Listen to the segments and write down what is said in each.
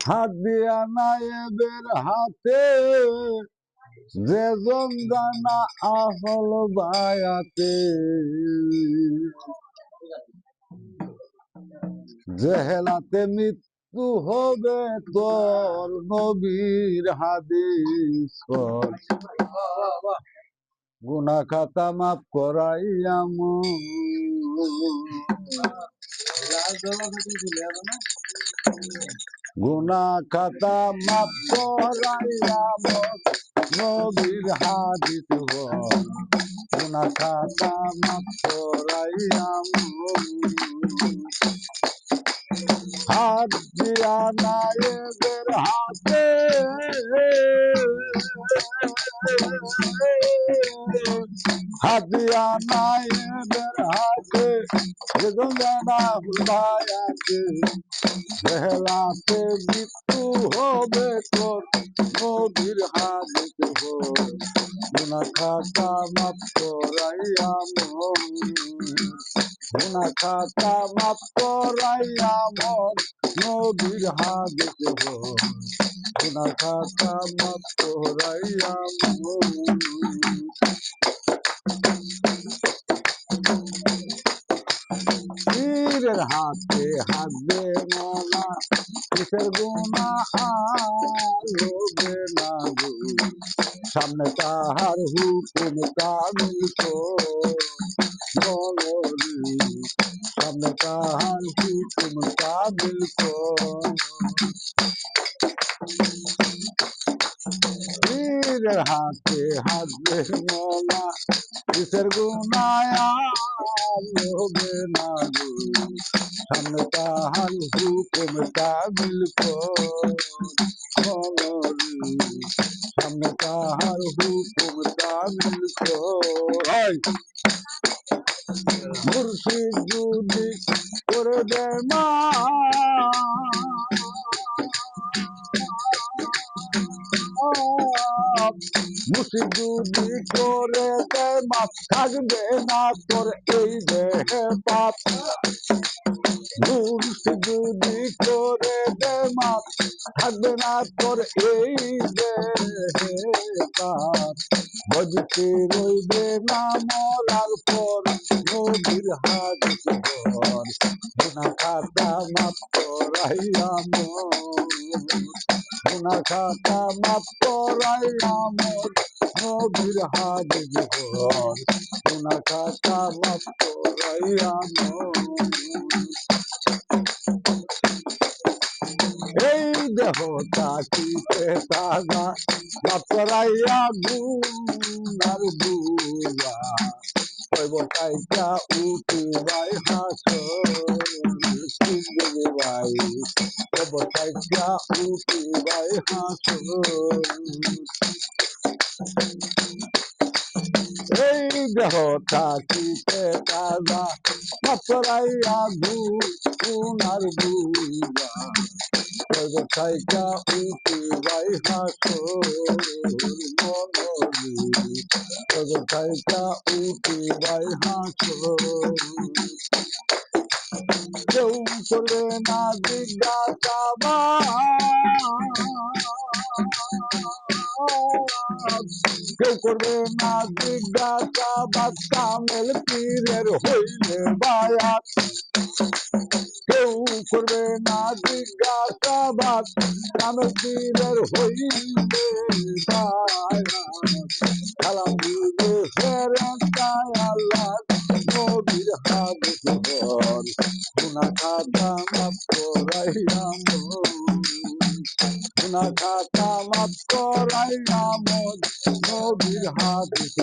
হাত দিয়া নায়েবের হাতে যে জঞ্জানা আহল বায়াতে জেহেলাতে মৃত্যু হবে তোর নবীর হাদিস গুনা খাতা মাফ করাইয়াম গুনা খাতা মাফ করাইয়াম নবীর হাদিস গুনা খাতা মাফ করাইয়াম হাত দিয়া নায়েবের হাতে হাত দিয়া নায়েবের হাতে বেদনা হুলায়াতে জেহেলাতে মৃত্যু হবে তোর নবীর হাদিস গুনা খাতা মাফ করাইয়াম গুনা খাতা মাফ করাইয়াম নবীর হাদিস গুনা খাতা মাফ করাইয়াম পীরের হাতে হাত দে মালা কিসের গুনা আলোবে না গো সামনে তাহার হুকুম কামিল বলরি সামনে তাহার হুকুম কামিল পীরের হাতে হাত দে মালা কিসের গুনায় আলোবে না গো সামনে তাহার হুকুম কামিল বলরি সামনে তাহার হুকুম কামিল মুর্শিদ যদি করে দেয় মা মুর্শিদ যদি করে দেয় মা থাকবে না তোর এই দেহে পাপ মুর্শিদ যদি করে দেয় মা থাকবে না তোর এই দেহে পাপ বজতে রইবে না মরার পর নবীর হাদিস গুনা খাতা মাফ করাইয়াম গুনা খাতা মাফ করাইয়াম নবীর হাদিস গুনা খাতা মাফ করাইয়াম এই দেহটা চিতে তাজা মাফ করাইয়া গুনার বুয়া কইব কাইটা উঠিবাই হাসর ভাই কইব কাইটা উঠিবাই হাসর এই দেহটা চিতে তাজা মাফ করাইয়া গুনার বুয়া কইব কাইটা উঠিবাই হাসর মনরি কাইটা উঠিবাই হাসর কেউ করবে না জিজ্ঞাসা কেউ করবে না জিজ্ঞাসা কামেল পীরের হইলে বায়াত কেউ করবে না জিজ্ঞাসা কামেল পীরের হইলে বায়াত সালাম দিবে ফেরেশতায় আল্লাহ নবীর হাদিস গুনা খাতা মাফ করাইয়াম গুনা খাতা মাফ করাইয়াম নবীর হাদিস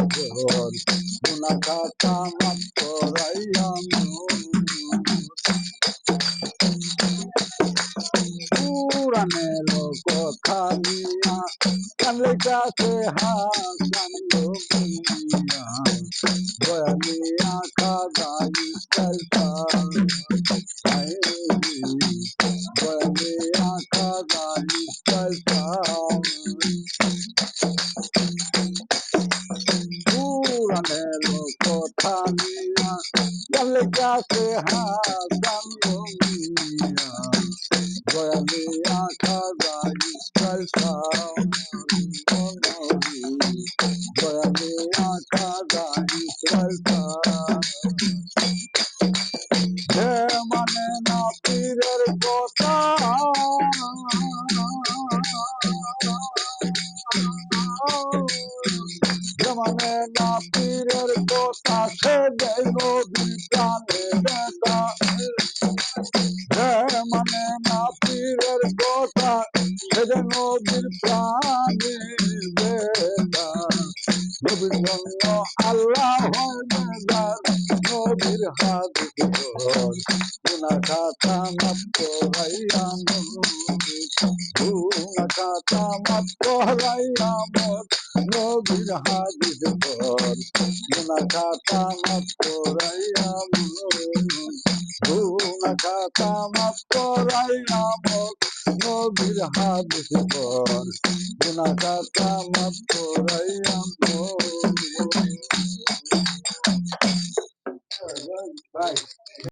গুনা খাতা মাফ করাইয়াম পুরাণের কথা নিয়া কানলে কাছে হাসান মিয়া বয়ানিয়া খাদাই চাইতা বয়ানিয়া খাদাই চাইতা পুরাণের কথা নিয়া কানলে কাছে হাসান হাদিস পর গুনা খাতা মাফ করাইয়া গুনা খাতা মাফ করাইয়া নবীর হাদিস পর গুনা খাতা মাফ করাইয়া গুনা খাতা মাফ করাইয়া নবীর হাদিস পর গুনা খাতা মাফ করাইয়া Right.